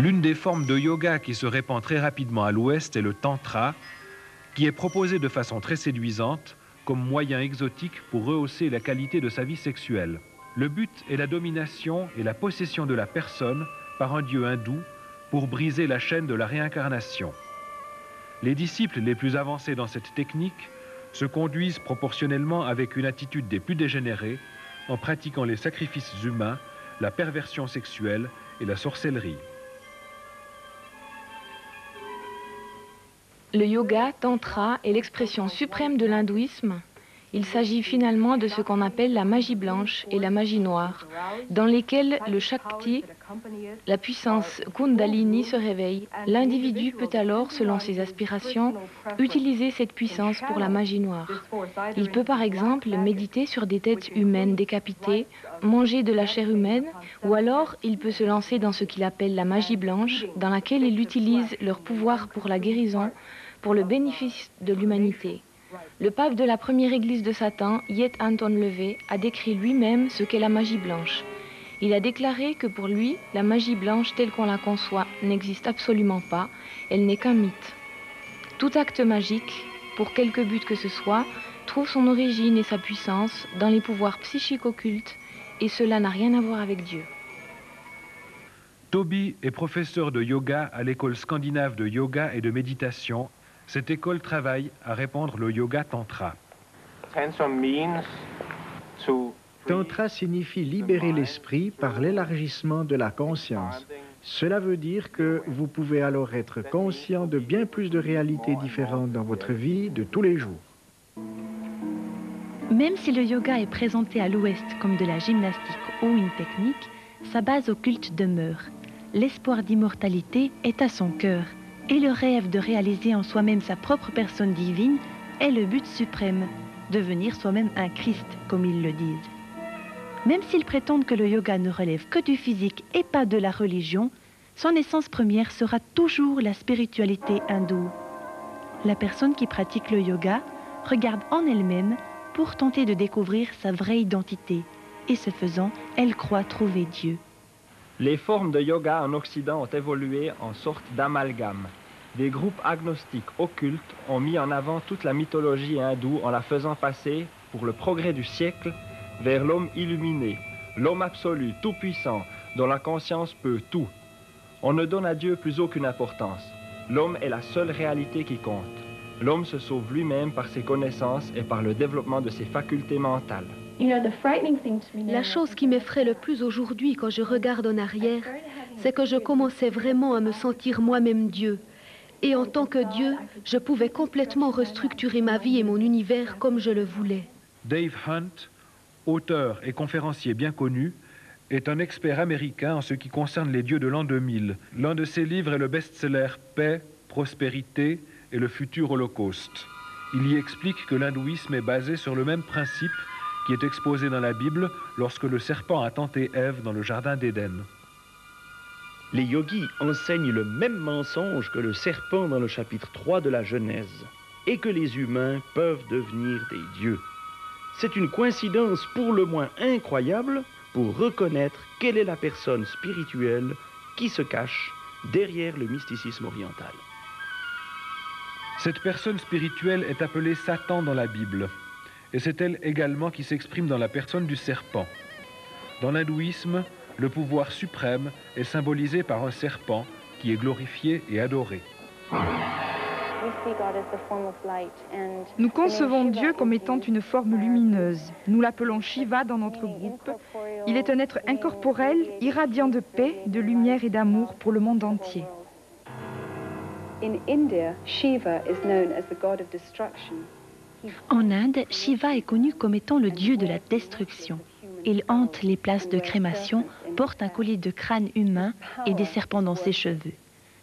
L'une des formes de yoga qui se répand très rapidement à l'Ouest est le tantra, qui est proposé de façon très séduisante comme moyen exotique pour rehausser la qualité de sa vie sexuelle. Le but est la domination et la possession de la personne par un dieu hindou pour briser la chaîne de la réincarnation. Les disciples les plus avancés dans cette technique se conduisent proportionnellement avec une attitude des plus dégénérés en pratiquant les sacrifices humains, la perversion sexuelle et la sorcellerie. Le yoga, tantra, est l'expression suprême de l'hindouisme. Il s'agit finalement de ce qu'on appelle la magie blanche et la magie noire, dans lesquelles le Shakti, la puissance Kundalini, se réveille. L'individu peut alors, selon ses aspirations, utiliser cette puissance pour la magie noire. Il peut par exemple méditer sur des têtes humaines décapitées, manger de la chair humaine, ou alors il peut se lancer dans ce qu'il appelle la magie blanche, dans laquelle il utilise leur pouvoir pour la guérison, pour le bénéfice de l'humanité. Le pape de la première église de Satan, Yet Anton LaVey, a décrit lui-même ce qu'est la magie blanche. Il a déclaré que pour lui, la magie blanche telle qu'on la conçoit n'existe absolument pas, elle n'est qu'un mythe. Tout acte magique, pour quelque but que ce soit, trouve son origine et sa puissance dans les pouvoirs psychiques occultes, et cela n'a rien à voir avec Dieu. Toby est professeur de yoga à l'école scandinave de yoga et de méditation. Cette école travaille à répandre le yoga tantra. Tantra signifie libérer l'esprit par l'élargissement de la conscience. Cela veut dire que vous pouvez alors être conscient de bien plus de réalités différentes dans votre vie de tous les jours. Même si le yoga est présenté à l'Ouest comme de la gymnastique ou une technique, sa base occulte demeure. L'espoir d'immortalité est à son cœur. Et le rêve de réaliser en soi-même sa propre personne divine est le but suprême, devenir soi-même un Christ, comme ils le disent. Même s'ils prétendent que le yoga ne relève que du physique et pas de la religion, son essence première sera toujours la spiritualité hindoue. La personne qui pratique le yoga regarde en elle-même pour tenter de découvrir sa vraie identité, et ce faisant, elle croit trouver Dieu. Les formes de yoga en Occident ont évolué en sorte d'amalgame. Des groupes agnostiques occultes ont mis en avant toute la mythologie hindoue en la faisant passer, pour le progrès du siècle, vers l'homme illuminé, l'homme absolu, tout-puissant, dont la conscience peut tout. On ne donne à Dieu plus aucune importance. L'homme est la seule réalité qui compte. L'homme se sauve lui-même par ses connaissances et par le développement de ses facultés mentales. La chose qui m'effraie le plus aujourd'hui quand je regarde en arrière, c'est que je commençais vraiment à me sentir moi-même Dieu. Et en tant que Dieu, je pouvais complètement restructurer ma vie et mon univers comme je le voulais. Dave Hunt, auteur et conférencier bien connu, est un expert américain en ce qui concerne les dieux de l'an 2000. L'un de ses livres est le best-seller Paix, Prospérité et le futur Holocauste. Il y explique que l'hindouisme est basé sur le même principe qui est exposé dans la Bible lorsque le serpent a tenté Ève dans le jardin d'Éden. Les yogis enseignent le même mensonge que le serpent dans le chapitre 3 de la Genèse, et que les humains peuvent devenir des dieux. C'est une coïncidence pour le moins incroyable pour reconnaître quelle est la personne spirituelle qui se cache derrière le mysticisme oriental. Cette personne spirituelle est appelée Satan dans la Bible. Et c'est elle également qui s'exprime dans la personne du serpent. Dans l'hindouisme, le pouvoir suprême est symbolisé par un serpent qui est glorifié et adoré. Nous concevons Dieu comme étant une forme lumineuse. Nous l'appelons Shiva dans notre groupe. Il est un être incorporel, irradiant de paix, de lumière et d'amour pour le monde entier. En Inde, Shiva est connu comme étant le dieu de la destruction. Il hante les places de crémation, porte un collier de crâne humain et des serpents dans ses cheveux.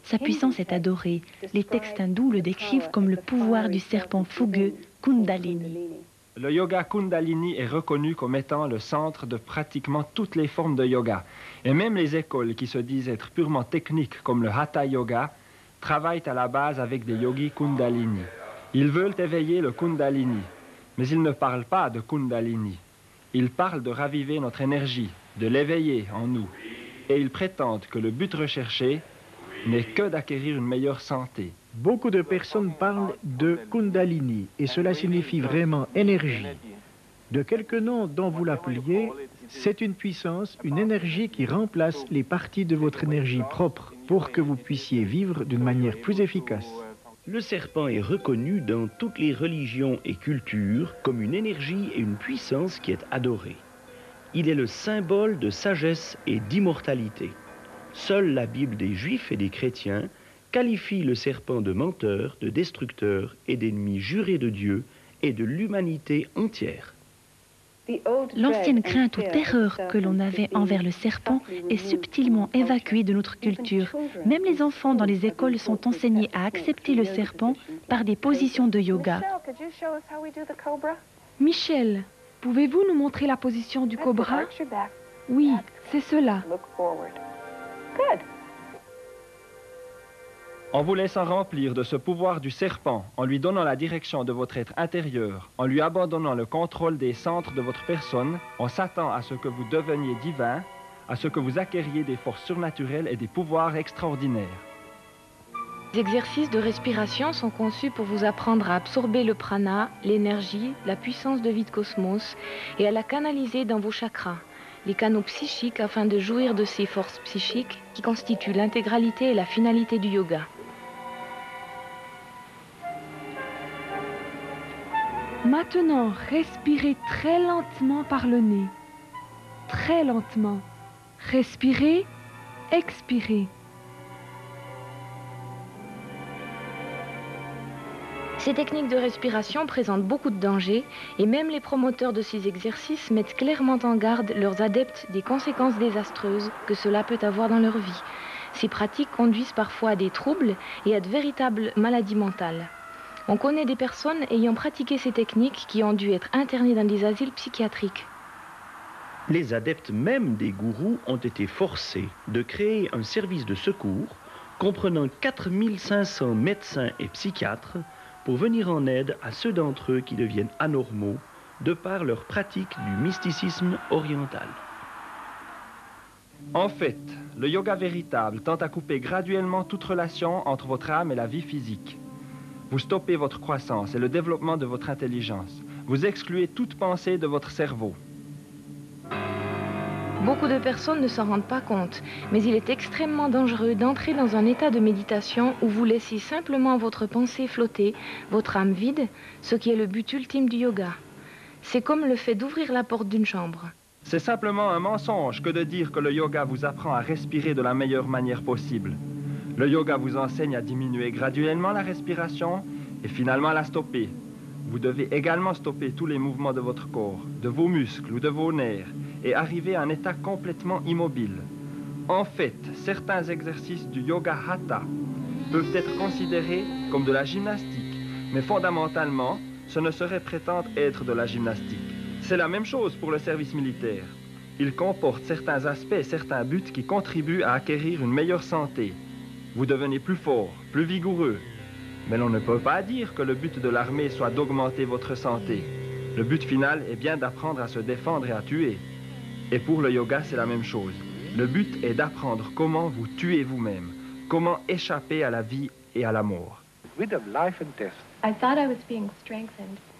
Sa puissance est adorée. Les textes hindous le décrivent comme le pouvoir du serpent fougueux, Kundalini. Le yoga Kundalini est reconnu comme étant le centre de pratiquement toutes les formes de yoga. Et même les écoles qui se disent être purement techniques, comme le Hatha Yoga, travaillent à la base avec des yogis Kundalini. Ils veulent éveiller le Kundalini, mais ils ne parlent pas de Kundalini. Ils parlent de raviver notre énergie, de l'éveiller en nous. Et ils prétendent que le but recherché n'est que d'acquérir une meilleure santé. Beaucoup de personnes parlent de Kundalini et cela signifie vraiment énergie. De quelque nom dont vous l'appeliez, c'est une puissance, une énergie qui remplace les parties de votre énergie propre pour que vous puissiez vivre d'une manière plus efficace. Le serpent est reconnu dans toutes les religions et cultures comme une énergie et une puissance qui est adorée. Il est le symbole de sagesse et d'immortalité. Seule la Bible des Juifs et des chrétiens qualifie le serpent de menteur, de destructeur et d'ennemi juré de Dieu et de l'humanité entière. L'ancienne crainte ou terreur que l'on avait envers le serpent est subtilement évacuée de notre culture. Même les enfants dans les écoles sont enseignés à accepter le serpent par des positions de yoga. Michel, pouvez-vous nous montrer la position du cobra? Oui, c'est cela. En vous laissant remplir de ce pouvoir du serpent, en lui donnant la direction de votre être intérieur, en lui abandonnant le contrôle des centres de votre personne, on s'attend à ce que vous deveniez divin, à ce que vous acquériez des forces surnaturelles et des pouvoirs extraordinaires. Les exercices de respiration sont conçus pour vous apprendre à absorber le prana, l'énergie, la puissance de vie de cosmos et à la canaliser dans vos chakras, les canaux psychiques afin de jouir de ces forces psychiques qui constituent l'intégralité et la finalité du yoga. Maintenant, respirez très lentement par le nez. Très lentement. Respirez, expirez. Ces techniques de respiration présentent beaucoup de dangers et même les promoteurs de ces exercices mettent clairement en garde leurs adeptes des conséquences désastreuses que cela peut avoir dans leur vie. Ces pratiques conduisent parfois à des troubles et à de véritables maladies mentales. On connaît des personnes ayant pratiqué ces techniques qui ont dû être internées dans des asiles psychiatriques. Les adeptes même des gourous ont été forcés de créer un service de secours comprenant 4500 médecins et psychiatres pour venir en aide à ceux d'entre eux qui deviennent anormaux de par leur pratique du mysticisme oriental. En fait, le yoga véritable tend à couper graduellement toute relation entre votre âme et la vie physique. Vous stoppez votre croissance et le développement de votre intelligence. Vous excluez toute pensée de votre cerveau. Beaucoup de personnes ne s'en rendent pas compte, mais il est extrêmement dangereux d'entrer dans un état de méditation où vous laissez simplement votre pensée flotter, votre âme vide, ce qui est le but ultime du yoga. C'est comme le fait d'ouvrir la porte d'une chambre. C'est simplement un mensonge que de dire que le yoga vous apprend à respirer de la meilleure manière possible. Le yoga vous enseigne à diminuer graduellement la respiration et finalement à la stopper. Vous devez également stopper tous les mouvements de votre corps, de vos muscles ou de vos nerfs et arriver à un état complètement immobile. En fait, certains exercices du yoga hatha peuvent être considérés comme de la gymnastique, mais fondamentalement, ce ne saurait prétendre être de la gymnastique. C'est la même chose pour le service militaire. Il comporte certains aspects et certains buts qui contribuent à acquérir une meilleure santé. Vous devenez plus fort, plus vigoureux. Mais l'on ne peut pas dire que le but de l'armée soit d'augmenter votre santé. Le but final est bien d'apprendre à se défendre et à tuer. Et pour le yoga, c'est la même chose. Le but est d'apprendre comment vous tuer vous-même, comment échapper à la vie et à la mort.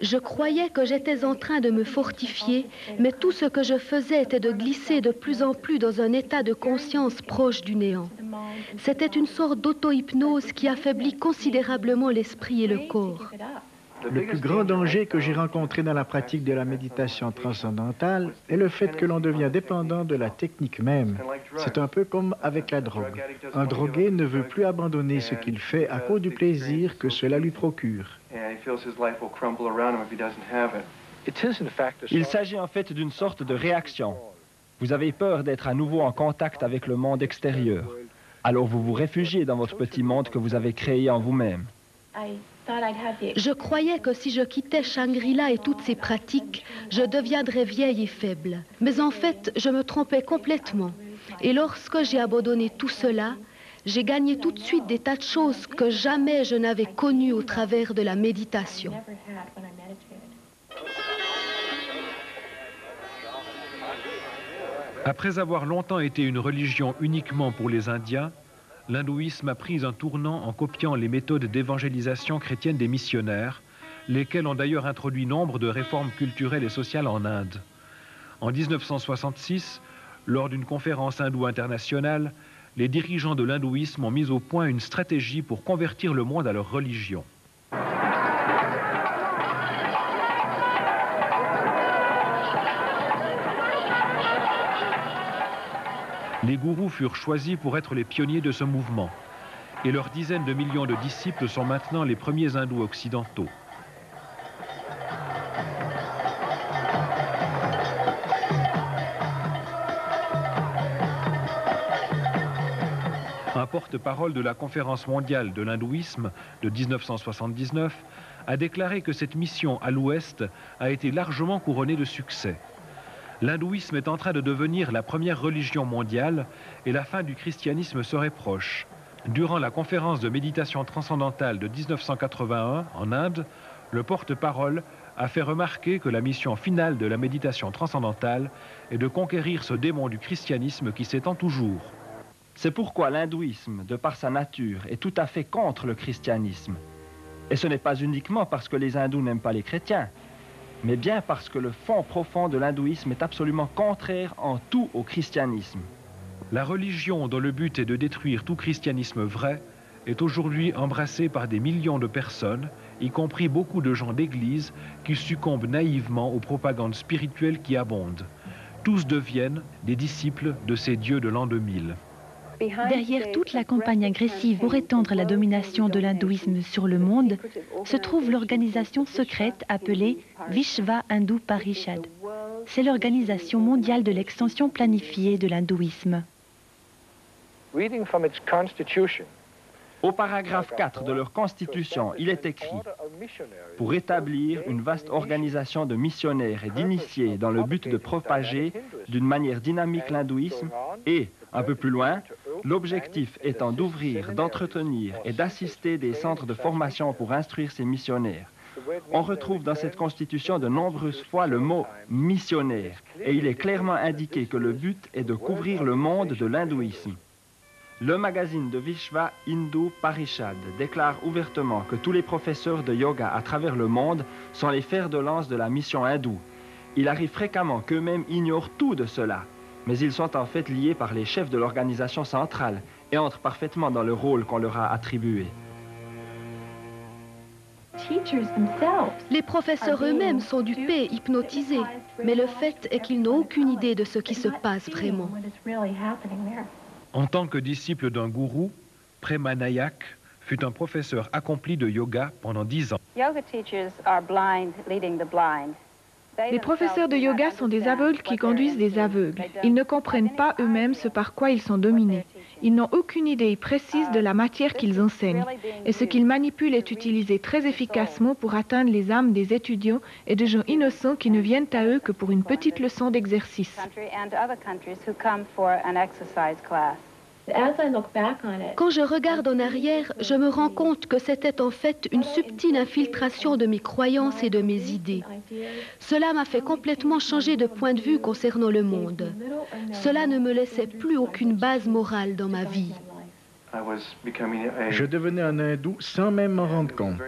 Je croyais que j'étais en train de me fortifier, mais tout ce que je faisais était de glisser de plus en plus dans un état de conscience proche du néant. C'était une sorte d'auto-hypnose qui affaiblit considérablement l'esprit et le corps. Le plus grand danger que j'ai rencontré dans la pratique de la méditation transcendantale est le fait que l'on devient dépendant de la technique même. C'est un peu comme avec la drogue. Un drogué ne veut plus abandonner ce qu'il fait à cause du plaisir que cela lui procure. Il s'agit en fait d'une sorte de réaction. Vous avez peur d'être à nouveau en contact avec le monde extérieur. Alors vous vous réfugiez dans votre petit monde que vous avez créé en vous-même. Je croyais que si je quittais Shangri-La et toutes ses pratiques, je deviendrais vieille et faible. Mais en fait, je me trompais complètement. Et lorsque j'ai abandonné tout cela, j'ai gagné tout de suite des tas de choses que jamais je n'avais connues au travers de la méditation. Après avoir longtemps été une religion uniquement pour les Indiens, l'hindouisme a pris un tournant en copiant les méthodes d'évangélisation chrétienne des missionnaires, lesquels ont d'ailleurs introduit nombre de réformes culturelles et sociales en Inde. En 1966, lors d'une conférence hindoue internationale, les dirigeants de l'hindouisme ont mis au point une stratégie pour convertir le monde à leur religion. Les gourous furent choisis pour être les pionniers de ce mouvement, et leurs dizaines de millions de disciples sont maintenant les premiers hindous occidentaux. Un porte-parole de la Conférence mondiale de l'hindouisme de 1979 a déclaré que cette mission à l'Ouest a été largement couronnée de succès. L'hindouisme est en train de devenir la première religion mondiale et la fin du christianisme serait proche. Durant la conférence de méditation transcendantale de 1981 en Inde, le porte-parole a fait remarquer que la mission finale de la méditation transcendantale est de conquérir ce démon du christianisme qui s'étend toujours. C'est pourquoi l'hindouisme, de par sa nature, est tout à fait contre le christianisme. Et ce n'est pas uniquement parce que les hindous n'aiment pas les chrétiens, mais bien parce que le fond profond de l'hindouisme est absolument contraire en tout au christianisme. La religion dont le but est de détruire tout christianisme vrai est aujourd'hui embrassée par des millions de personnes, y compris beaucoup de gens d'église qui succombent naïvement aux propagandes spirituelles qui abondent. Tous deviennent des disciples de ces dieux de l'an 2000. Derrière toute la campagne agressive pour étendre la domination de l'hindouisme sur le monde, se trouve l'organisation secrète appelée Vishva Hindu Parishad. C'est l'organisation mondiale de l'extension planifiée de l'hindouisme. Au paragraphe 4 de leur constitution, il est écrit « Pour établir une vaste organisation de missionnaires et d'initiés dans le but de propager d'une manière dynamique l'hindouisme et, un peu plus loin, l'objectif étant d'ouvrir, d'entretenir et d'assister des centres de formation pour instruire ces missionnaires. » On retrouve dans cette constitution de nombreuses fois le mot « missionnaire » et il est clairement indiqué que le but est de couvrir le monde de l'hindouisme. Le magazine de Vishva Hindu Parishad déclare ouvertement que tous les professeurs de yoga à travers le monde sont les fers de lance de la mission hindoue. Il arrive fréquemment qu'eux-mêmes ignorent tout de cela, mais ils sont en fait liés par les chefs de l'organisation centrale et entrent parfaitement dans le rôle qu'on leur a attribué. Les professeurs eux-mêmes sont dupés, hypnotisés, mais le fait est qu'ils n'ont aucune idée de ce qui se passe vraiment. En tant que disciple d'un gourou, Prema Nayak fut un professeur accompli de yoga pendant 10 ans. Les professeurs de yoga sont des aveugles qui conduisent des aveugles. Ils ne comprennent pas eux-mêmes ce par quoi ils sont dominés. Ils n'ont aucune idée précise de la matière qu'ils enseignent. Et ce qu'ils manipulent est utilisé très efficacement pour atteindre les âmes des étudiants et de gens innocents qui ne viennent à eux que pour une petite leçon d'exercice. Quand je regarde en arrière, je me rends compte que c'était en fait une subtile infiltration de mes croyances et de mes idées. Cela m'a fait complètement changer de point de vue concernant le monde. Cela ne me laissait plus aucune base morale dans ma vie. Je devenais un hindou sans même m'en rendre compte.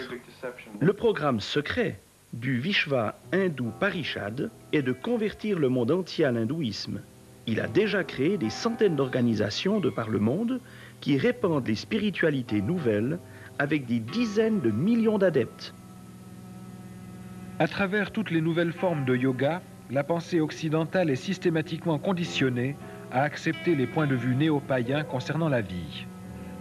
Le programme secret du Vishva Hindu Parishad est de convertir le monde entier à l'hindouisme. Il a déjà créé des centaines d'organisations de par le monde qui répandent les spiritualités nouvelles avec des dizaines de millions d'adeptes. À travers toutes les nouvelles formes de yoga, la pensée occidentale est systématiquement conditionnée à accepter les points de vue néo-païens concernant la vie.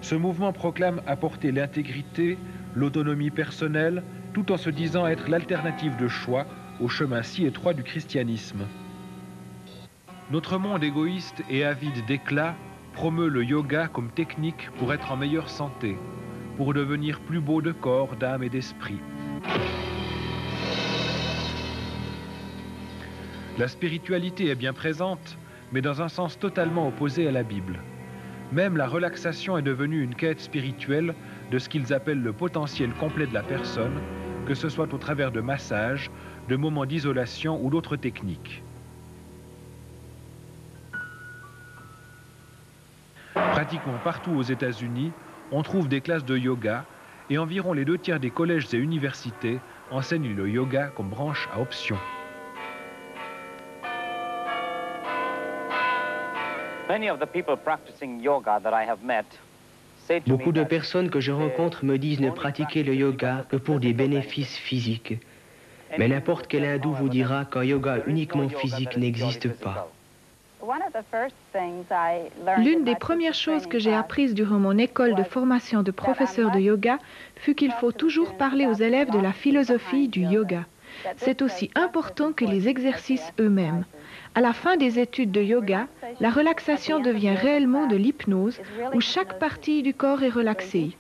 Ce mouvement proclame apporter l'intégrité, l'autonomie personnelle, tout en se disant être l'alternative de choix au chemin si étroit du christianisme. Notre monde égoïste et avide d'éclat promeut le yoga comme technique pour être en meilleure santé, pour devenir plus beau de corps, d'âme et d'esprit. La spiritualité est bien présente, mais dans un sens totalement opposé à la Bible. Même la relaxation est devenue une quête spirituelle de ce qu'ils appellent le potentiel complet de la personne, que ce soit au travers de massages, de moments d'isolation ou d'autres techniques. Pratiquement partout aux États-Unis, on trouve des classes de yoga et environ les 2/3 des collèges et universités enseignent le yoga comme branche à option. Beaucoup de personnes que je rencontre me disent ne pratiquer le yoga que pour des bénéfices physiques. Mais n'importe quel hindou vous dira qu'un yoga uniquement physique n'existe pas. L'une des premières choses que j'ai apprises durant mon école de formation de professeur de yoga fut qu'il faut toujours parler aux élèves de la philosophie du yoga. C'est aussi important que les exercices eux-mêmes. À la fin des études de yoga, la relaxation devient réellement de l'hypnose, où chaque partie du corps est relaxée.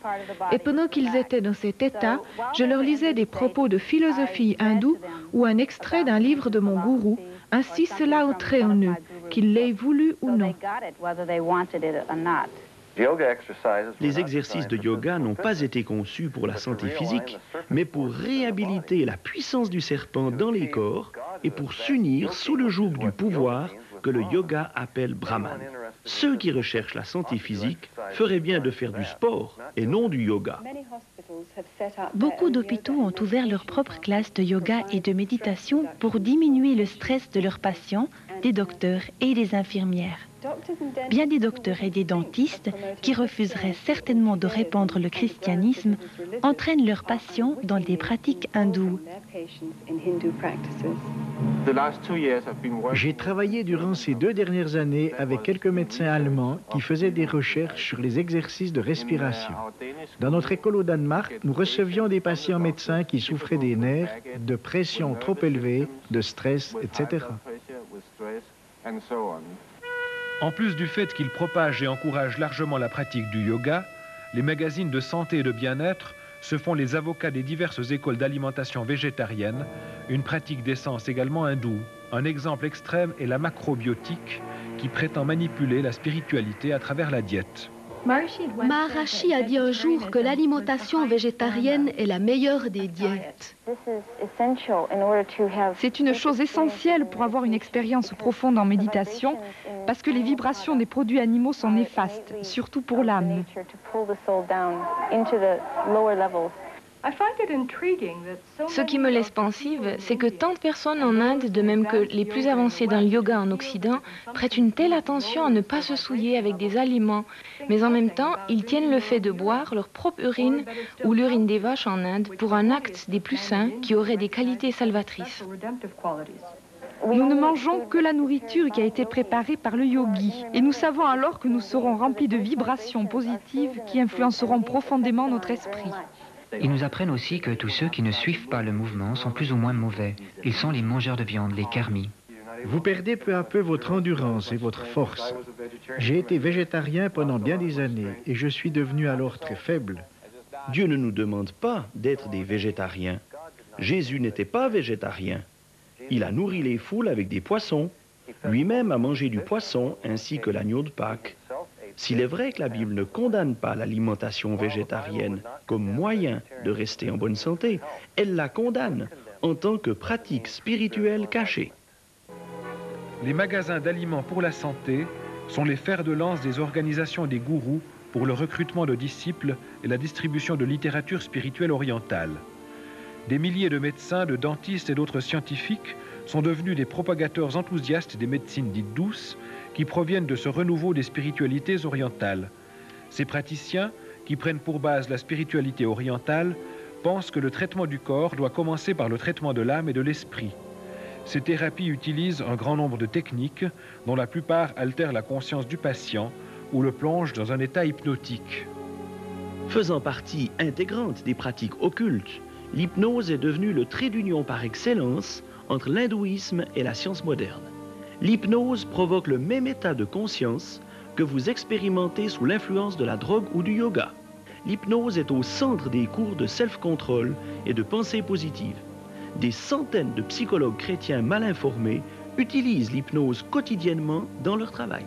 Et pendant qu'ils étaient dans cet état, je leur lisais des propos de philosophie hindoue ou un extrait d'un livre de mon gourou. Ainsi cela entrait en eux, qu'ils l'aient voulu ou non. Les exercices de yoga n'ont pas été conçus pour la santé physique, mais pour réhabiliter la puissance du serpent dans les corps et pour s'unir sous le joug du pouvoir que le yoga appelle Brahman. Ceux qui recherchent la santé physique feraient bien de faire du sport et non du yoga. Beaucoup d'hôpitaux ont ouvert leur propre classe de yoga et de méditation pour diminuer le stress de leurs patients, des docteurs et des infirmières. Bien des docteurs et des dentistes, qui refuseraient certainement de répandre le christianisme, entraînent leurs patients dans des pratiques hindoues. J'ai travaillé durant ces 2 dernières années avec quelques médecins allemands qui faisaient des recherches sur les exercices de respiration. Dans notre école au Danemark, nous recevions des patients médecins qui souffraient des nerfs, de pression trop élevée, de stress, etc. En plus du fait qu'ils propagent et encouragent largement la pratique du yoga, les magazines de santé et de bien-être se font les avocats des diverses écoles d'alimentation végétarienne, une pratique d'essence également hindoue. Un exemple extrême est la macrobiotique, qui prétend manipuler la spiritualité à travers la diète. Maharishi a dit un jour que l'alimentation végétarienne est la meilleure des diètes. C'est une chose essentielle pour avoir une expérience profonde en méditation, parce que les vibrations des produits animaux sont néfastes, surtout pour l'âme. Ce qui me laisse pensive, c'est que tant de personnes en Inde, de même que les plus avancés dans le yoga en Occident, prêtent une telle attention à ne pas se souiller avec des aliments, mais en même temps, ils tiennent le fait de boire leur propre urine ou l'urine des vaches en Inde pour un acte des plus saints qui aurait des qualités salvatrices. Nous ne mangeons que la nourriture qui a été préparée par le yogi, et nous savons alors que nous serons remplis de vibrations positives qui influenceront profondément notre esprit. Ils nous apprennent aussi que tous ceux qui ne suivent pas le mouvement sont plus ou moins mauvais. Ils sont les mangeurs de viande, les karmis. Vous perdez peu à peu votre endurance et votre force. J'ai été végétarien pendant bien des années et je suis devenu alors très faible. Dieu ne nous demande pas d'être des végétariens. Jésus n'était pas végétarien. Il a nourri les foules avec des poissons. Lui-même a mangé du poisson ainsi que l'agneau de Pâques. S'il est vrai que la Bible ne condamne pas l'alimentation végétarienne comme moyen de rester en bonne santé, elle la condamne en tant que pratique spirituelle cachée. Les magasins d'aliments pour la santé sont les fers de lance des organisations des gourous pour le recrutement de disciples et la distribution de littérature spirituelle orientale. Des milliers de médecins, de dentistes et d'autres scientifiques sont devenus des propagateurs enthousiastes des médecines dites douces qui proviennent de ce renouveau des spiritualités orientales. Ces praticiens, qui prennent pour base la spiritualité orientale, pensent que le traitement du corps doit commencer par le traitement de l'âme et de l'esprit. Ces thérapies utilisent un grand nombre de techniques, dont la plupart altèrent la conscience du patient ou le plongent dans un état hypnotique. Faisant partie intégrante des pratiques occultes, l'hypnose est devenue le trait d'union par excellence entre l'hindouisme et la science moderne. L'hypnose provoque le même état de conscience que vous expérimentez sous l'influence de la drogue ou du yoga. L'hypnose est au centre des cours de self-control et de pensée positive. Des centaines de psychologues chrétiens mal informés utilisent l'hypnose quotidiennement dans leur travail.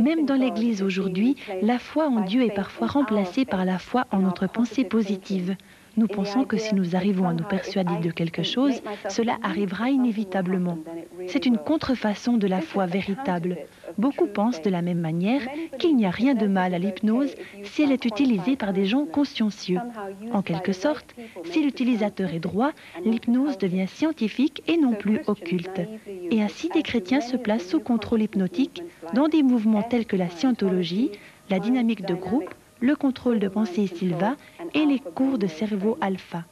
Même dans l'Église aujourd'hui, la foi en Dieu est parfois remplacée par la foi en notre pensée positive. Nous pensons que si nous arrivons à nous persuader de quelque chose, cela arrivera inévitablement. C'est une contrefaçon de la foi véritable. Beaucoup pensent de la même manière qu'il n'y a rien de mal à l'hypnose si elle est utilisée par des gens consciencieux. En quelque sorte, si l'utilisateur est droit, l'hypnose devient scientifique et non plus occulte. Et ainsi des chrétiens se placent sous contrôle hypnotique dans des mouvements tels que la scientologie, la dynamique de groupe, le contrôle de pensée Silva et les cours de cerveau alpha.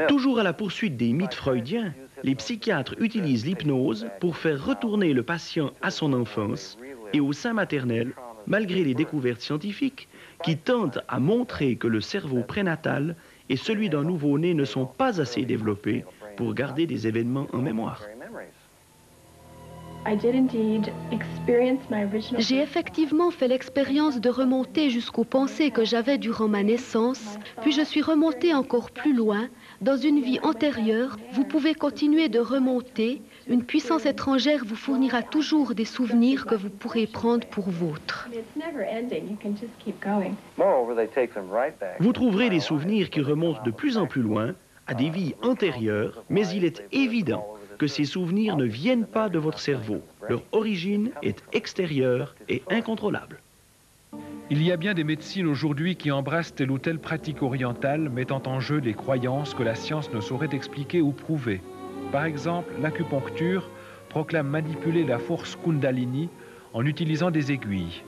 Toujours à la poursuite des mythes freudiens, les psychiatres utilisent l'hypnose pour faire retourner le patient à son enfance et au sein maternel, malgré les découvertes scientifiques qui tentent à montrer que le cerveau prénatal et celui d'un nouveau-né ne sont pas assez développés pour garder des événements en mémoire. J'ai effectivement fait l'expérience de remonter jusqu'aux pensées que j'avais durant ma naissance, puis je suis remontée encore plus loin. Dans une vie antérieure, vous pouvez continuer de remonter. Une puissance étrangère vous fournira toujours des souvenirs que vous pourrez prendre pour vôtres. Vous trouverez des souvenirs qui remontent de plus en plus loin à des vies antérieures, mais il est évident que ces souvenirs ne viennent pas de votre cerveau. Leur origine est extérieure et incontrôlable. Il y a bien des médecines aujourd'hui qui embrassent telle ou telle pratique orientale mettant en jeu des croyances que la science ne saurait expliquer ou prouver. Par exemple, l'acupuncture proclame manipuler la force Kundalini en utilisant des aiguilles.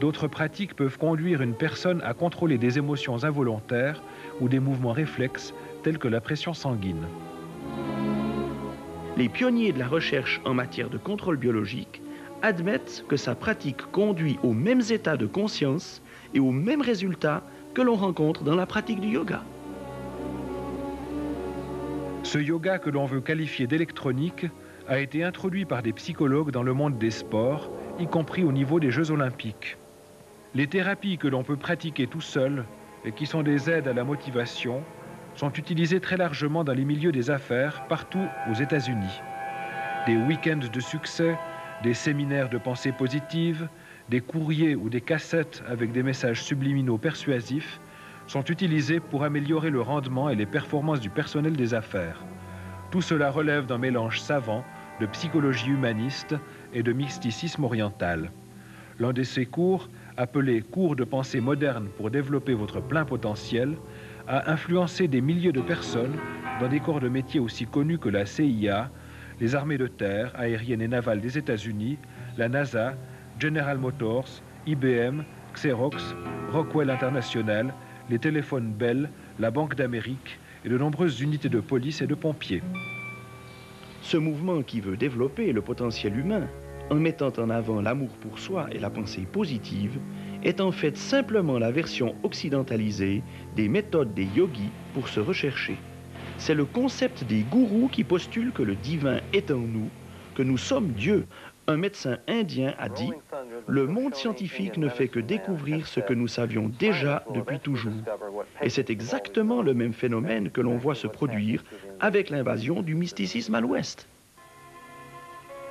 D'autres pratiques peuvent conduire une personne à contrôler des émotions involontaires ou des mouvements réflexes tels que la pression sanguine. Les pionniers de la recherche en matière de contrôle biologique admettent que sa pratique conduit aux mêmes états de conscience et aux mêmes résultats que l'on rencontre dans la pratique du yoga. Ce yoga que l'on veut qualifier d'électronique a été introduit par des psychologues dans le monde des sports, y compris au niveau des Jeux olympiques. Les thérapies que l'on peut pratiquer tout seul et qui sont des aides à la motivation sont utilisées très largement dans les milieux des affaires partout aux États-Unis. Des week-ends de succès, des séminaires de pensée positive, des courriers ou des cassettes avec des messages subliminaux persuasifs sont utilisés pour améliorer le rendement et les performances du personnel des affaires. Tout cela relève d'un mélange savant de psychologie humaniste et de mysticisme oriental. L'un de ces cours, appelé « Cours de pensée moderne pour développer votre plein potentiel », a influencé des milliers de personnes dans des corps de métier aussi connus que la CIA, les armées de terre, aériennes et navales des États-Unis, la NASA, General Motors, IBM, Xerox, Rockwell International, les téléphones Bell, la Banque d'Amérique et de nombreuses unités de police et de pompiers. Ce mouvement qui veut développer le potentiel humain en mettant en avant l'amour pour soi et la pensée positive est en fait simplement la version occidentalisée des méthodes des yogis pour se rechercher. C'est le concept des gourous qui postulent que le divin est en nous, que nous sommes Dieu. Un médecin indien a dit « Le monde scientifique ne fait que découvrir ce que nous savions déjà depuis toujours. » Et c'est exactement le même phénomène que l'on voit se produire avec l'invasion du mysticisme à l'Ouest.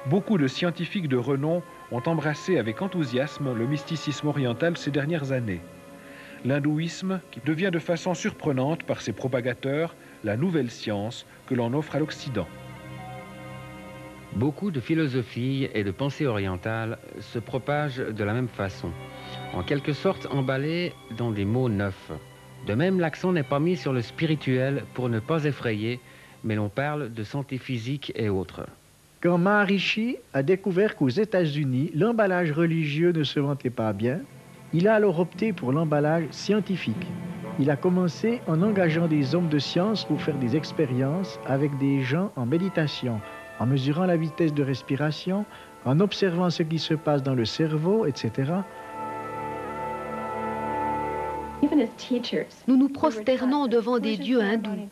Beaucoup de scientifiques de renom ont embrassé avec enthousiasme le mysticisme oriental ces dernières années. L'hindouisme qui devient de façon surprenante par ses propagateurs la nouvelle science que l'on offre à l'Occident. Beaucoup de philosophies et de pensées orientales se propagent de la même façon, en quelque sorte emballées dans des mots neufs. De même, l'accent n'est pas mis sur le spirituel pour ne pas effrayer, mais l'on parle de santé physique et autres. Quand Maharishi a découvert qu'aux États-Unis, l'emballage religieux ne se vantait pas bien, il a alors opté pour l'emballage scientifique. Il a commencé en engageant des hommes de science pour faire des expériences avec des gens en méditation, en mesurant la vitesse de respiration, en observant ce qui se passe dans le cerveau, etc. Nous nous prosternons devant des dieux hindous.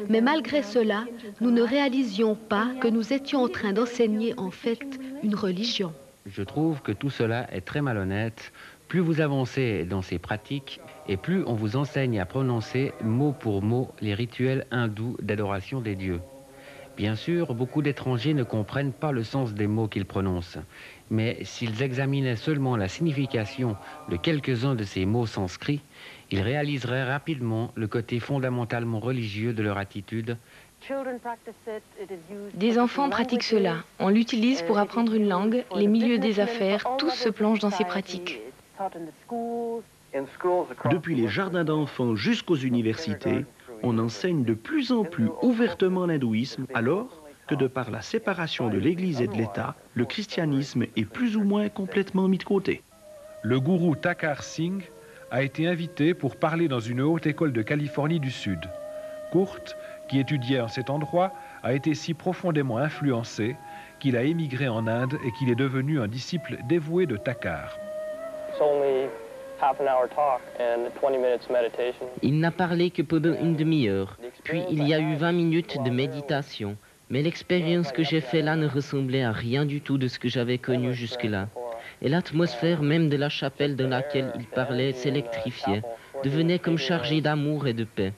Mais malgré cela, nous ne réalisions pas que nous étions en train d'enseigner en fait une religion. Je trouve que tout cela est très malhonnête. Plus vous avancez dans ces pratiques et plus on vous enseigne à prononcer mot pour mot les rituels hindous d'adoration des dieux. Bien sûr, beaucoup d'étrangers ne comprennent pas le sens des mots qu'ils prononcent, Mais s'ils examinaient seulement la signification de quelques-uns de ces mots sanscrits, ils réaliseraient rapidement le côté fondamentalement religieux de leur attitude. Des enfants pratiquent cela. On l'utilise pour apprendre une langue, les milieux des affaires, tous se plongent dans ces pratiques. Depuis les jardins d'enfants jusqu'aux universités, on enseigne de plus en plus ouvertement l'hindouisme, alors que de par la séparation de l'Église et de l'État, le christianisme est plus ou moins complètement mis de côté. Le gourou Thakkar Singh a été invité pour parler dans une haute école de Californie du Sud. Kurt, qui étudiait en cet endroit, a été si profondément influencé qu'il a émigré en Inde et qu'il est devenu un disciple dévoué de Thakkar. Il n'a parlé que pendant une demi-heure, puis il y a eu 20 minutes de méditation. Mais l'expérience que j'ai faite là ne ressemblait à rien du tout de ce que j'avais connu jusque-là. Et l'atmosphère même de la chapelle dans laquelle il parlait s'électrifiait, devenait comme chargée d'amour et de paix.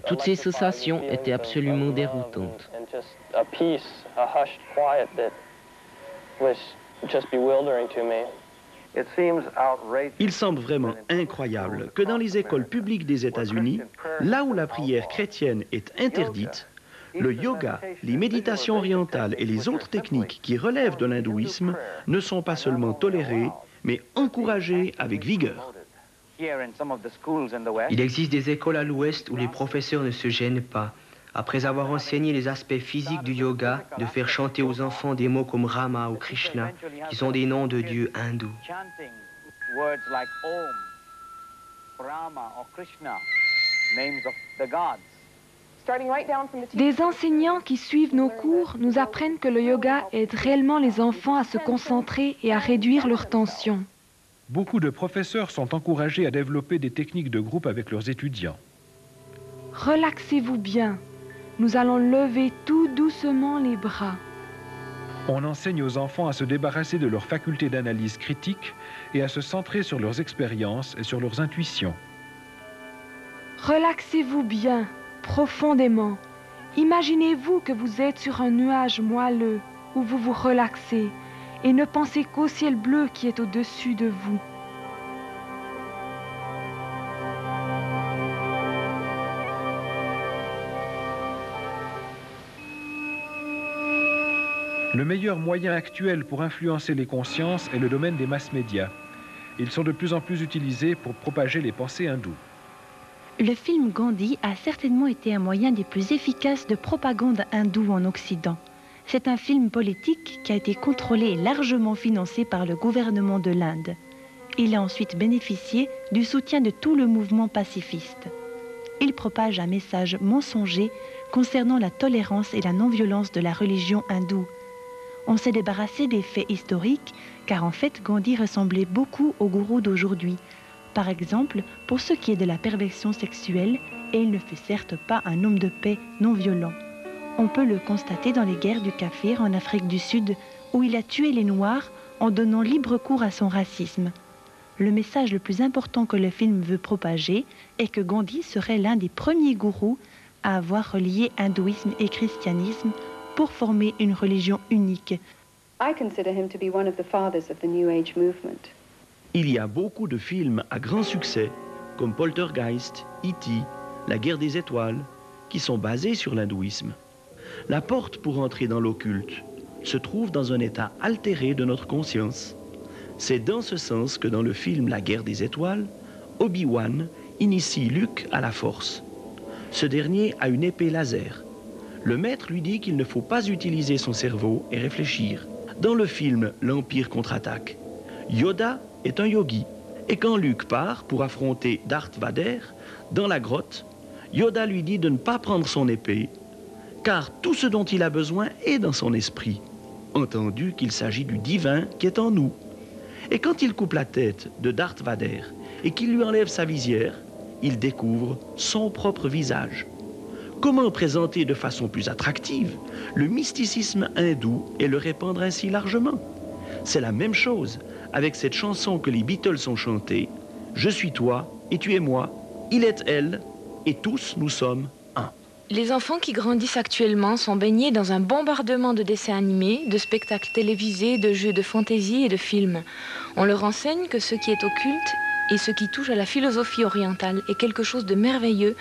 Toutes ces sensations étaient absolument déroutantes. Il semble vraiment incroyable que dans les écoles publiques des États-Unis, là où la prière chrétienne est interdite, le yoga, les méditations orientales et les autres techniques qui relèvent de l'hindouisme ne sont pas seulement tolérées, mais encouragées avec vigueur. Il existe des écoles à l'Ouest où les professeurs ne se gênent pas, après avoir enseigné les aspects physiques du yoga, de faire chanter aux enfants des mots comme Rama ou Krishna, qui sont des noms de dieux hindous. Des enseignants qui suivent nos cours nous apprennent que le yoga aide réellement les enfants à se concentrer et à réduire leur tension. Beaucoup de professeurs sont encouragés à développer des techniques de groupe avec leurs étudiants. Relaxez-vous bien. Nous allons lever tout doucement les bras. On enseigne aux enfants à se débarrasser de leur faculté d'analyse critique et à se centrer sur leurs expériences et sur leurs intuitions. Relaxez-vous bien, profondément. Imaginez-vous que vous êtes sur un nuage moelleux où vous vous relaxez et ne pensez qu'au ciel bleu qui est au-dessus de vous. Le meilleur moyen actuel pour influencer les consciences est le domaine des masses médias. Ils sont de plus en plus utilisés pour propager les pensées hindoues. Le film Gandhi a certainement été un moyen des plus efficaces de propagande hindoue en Occident. C'est un film politique qui a été contrôlé et largement financé par le gouvernement de l'Inde. Il a ensuite bénéficié du soutien de tout le mouvement pacifiste. Il propage un message mensonger concernant la tolérance et la non-violence de la religion hindoue. On s'est débarrassé des faits historiques, car en fait Gandhi ressemblait beaucoup au gourou d'aujourd'hui. Par exemple, pour ce qui est de la perversion sexuelle, et il ne fut certes pas un homme de paix non violent. On peut le constater dans les guerres du Kafir en Afrique du Sud, où il a tué les Noirs en donnant libre cours à son racisme. Le message le plus important que le film veut propager est que Gandhi serait l'un des premiers gourous à avoir relié hindouisme et christianisme pour former une religion unique. Il y a beaucoup de films à grand succès, comme Poltergeist, E.T., La guerre des étoiles, qui sont basés sur l'hindouisme. La porte pour entrer dans l'occulte se trouve dans un état altéré de notre conscience. C'est dans ce sens que dans le film La guerre des étoiles, Obi-Wan initie Luke à la force. Ce dernier a une épée laser. Le maître lui dit qu'il ne faut pas utiliser son cerveau et réfléchir. Dans le film L'Empire contre-attaque, Yoda est un yogi. Et quand Luke part pour affronter Darth Vader, dans la grotte, Yoda lui dit de ne pas prendre son épée, car tout ce dont il a besoin est dans son esprit, entendu qu'il s'agit du divin qui est en nous. Et quand il coupe la tête de Darth Vader et qu'il lui enlève sa visière, il découvre son propre visage. Comment présenter de façon plus attractive le mysticisme hindou et le répandre ainsi largement? C'est la même chose avec cette chanson que les Beatles ont chantée. Je suis toi et tu es moi, il est elle, et tous nous sommes un. Les enfants qui grandissent actuellement sont baignés dans un bombardement de dessins animés, de spectacles télévisés, de jeux de fantaisie et de films. On leur enseigne que ce qui est occulte et ce qui touche à la philosophie orientale est quelque chose de merveilleux,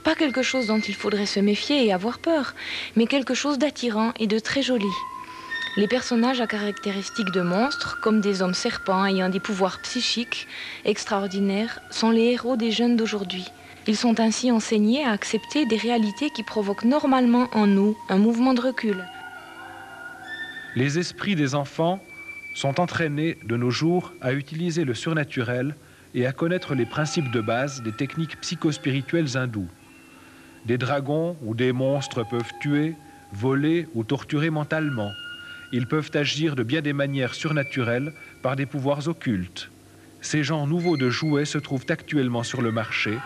pas quelque chose dont il faudrait se méfier et avoir peur, mais quelque chose d'attirant et de très joli. Les personnages à caractéristiques de monstres, comme des hommes serpents ayant des pouvoirs psychiques extraordinaires, sont les héros des jeunes d'aujourd'hui. Ils sont ainsi enseignés à accepter des réalités qui provoquent normalement en nous un mouvement de recul. Les esprits des enfants sont entraînés de nos jours à utiliser le surnaturel et à connaître les principes de base des techniques psychospirituelles hindoues. Des dragons ou des monstres peuvent tuer, voler ou torturer mentalement. Ils peuvent agir de bien des manières surnaturelles par des pouvoirs occultes. Ces genres nouveaux de jouets se trouvent actuellement sur le marché,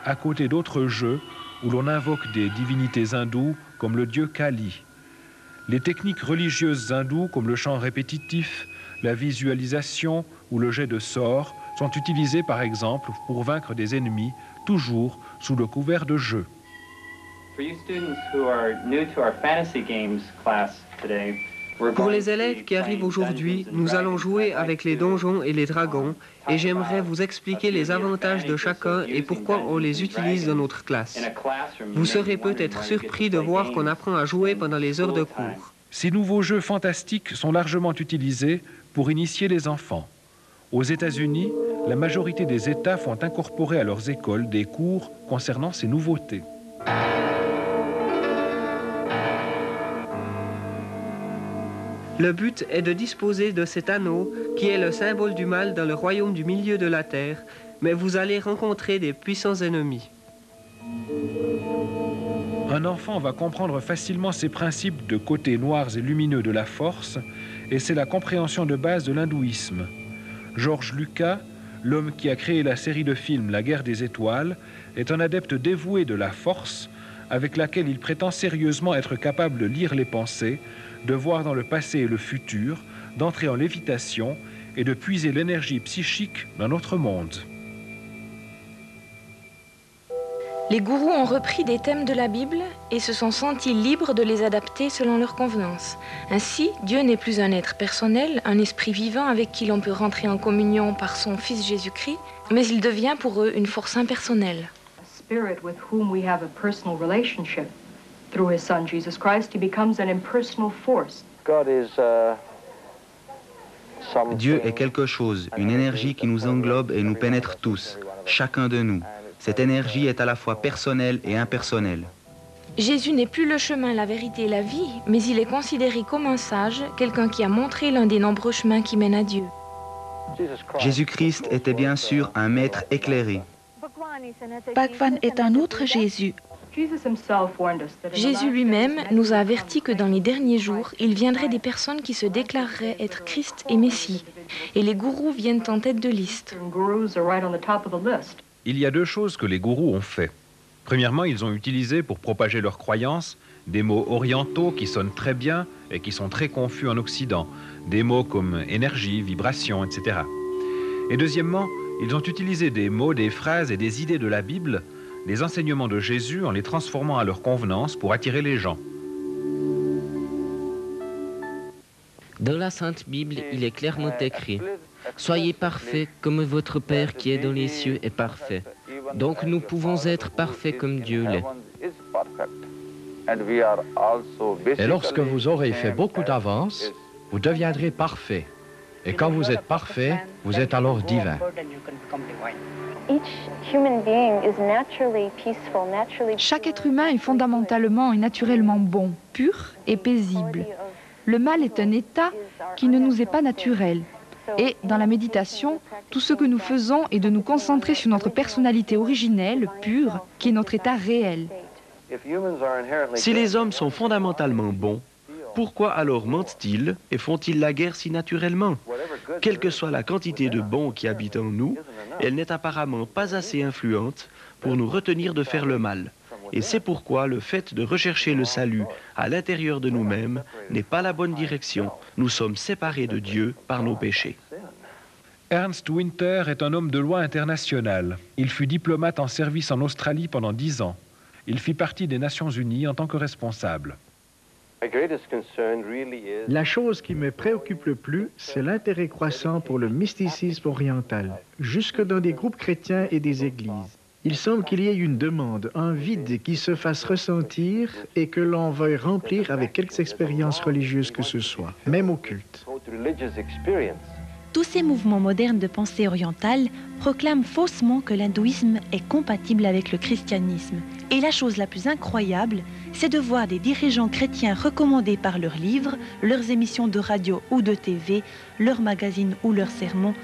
à côté d'autres jeux où l'on invoque des divinités hindoues comme le dieu Kali. Les techniques religieuses hindoues comme le chant répétitif, la visualisation ou le jet de sorts sont utilisées par exemple pour vaincre des ennemis, toujours sous le couvert de jeu. Pour les élèves qui arrivent aujourd'hui, nous allons jouer avec les donjons et les dragons et j'aimerais vous expliquer les avantages de chacun et pourquoi on les utilise dans notre classe. Vous serez peut-être surpris de voir qu'on apprend à jouer pendant les heures de cours. Ces nouveaux jeux fantastiques sont largement utilisés pour initier les enfants. Aux États-Unis, la majorité des États font incorporer à leurs écoles des cours concernant ces nouveautés. Le but est de disposer de cet anneau qui est le symbole du mal dans le royaume du milieu de la terre, mais vous allez rencontrer des puissants ennemis. Un enfant va comprendre facilement ces principes de côtés noirs et lumineux de la force, et c'est la compréhension de base de l'hindouisme. George Lucas, l'homme qui a créé la série de films La Guerre des Étoiles, est un adepte dévoué de la force, avec laquelle il prétend sérieusement être capable de lire les pensées, de voir dans le passé et le futur, d'entrer en lévitation et de puiser l'énergie psychique dans notre monde. Les gourous ont repris des thèmes de la Bible et se sont sentis libres de les adapter selon leur convenance. Ainsi, Dieu n'est plus un être personnel, un esprit vivant avec qui l'on peut rentrer en communion par son Fils Jésus-Christ, mais il devient pour eux une force impersonnelle. Through his son Jesus Christ, he becomes an impersonal force. Dieu est quelque chose, une énergie qui nous englobe et nous pénètre tous, chacun de nous. Cette énergie est à la fois personnelle et impersonnelle. Jésus n'est plus le chemin, la vérité et la vie, mais il est considéré comme un sage, quelqu'un qui a montré l'un des nombreux chemins qui mènent à Dieu. Jésus-Christ était bien sûr un maître éclairé. Bhagwan est un autre Jésus. Jésus lui-même nous a avertis que dans les derniers jours, il viendrait des personnes qui se déclareraient être Christ et Messie. Et les gourous viennent en tête de liste. Il y a deux choses que les gourous ont fait. Premièrement, ils ont utilisé pour propager leurs croyances des mots orientaux qui sonnent très bien et qui sont très confus en Occident. Des mots comme énergie, vibration, etc. Et deuxièmement, ils ont utilisé des mots, des phrases et des idées de la Bible, les enseignements de Jésus en les transformant à leur convenance pour attirer les gens. Dans la Sainte Bible, il est clairement écrit « Soyez parfaits comme votre Père qui est dans les cieux est parfait ». Donc nous pouvons être parfaits comme Dieu l'est. Et lorsque vous aurez fait beaucoup d'avance, vous deviendrez parfait. Et quand vous êtes parfait, vous êtes alors divin. Chaque être humain est fondamentalement et naturellement bon, pur et paisible. Le mal est un état qui ne nous est pas naturel. Et dans la méditation, tout ce que nous faisons est de nous concentrer sur notre personnalité originelle, pure, qui est notre état réel. Si les hommes sont fondamentalement bons, pourquoi alors mentent-ils et font-ils la guerre si naturellement? Quelle que soit la quantité de bons qui habitent en nous, elle n'est apparemment pas assez influente pour nous retenir de faire le mal. Et c'est pourquoi le fait de rechercher le salut à l'intérieur de nous-mêmes n'est pas la bonne direction. Nous sommes séparés de Dieu par nos péchés. Ernst Winter est un homme de loi international. Il fut diplomate en service en Australie pendant 10 ans. Il fit partie des Nations Unies en tant que responsable. La chose qui me préoccupe le plus, c'est l'intérêt croissant pour le mysticisme oriental, jusque dans des groupes chrétiens et des églises. Il semble qu'il y ait une demande, un vide qui se fasse ressentir et que l'on veuille remplir avec quelque expérience religieuse que ce soit, même occulte. Tous ces mouvements modernes de pensée orientale proclament faussement que l'hindouisme est compatible avec le christianisme. Et la chose la plus incroyable, c'est de voir des dirigeants chrétiens recommandés par leurs livres, leurs émissions de radio ou de TV, leurs magazines ou leurs sermons,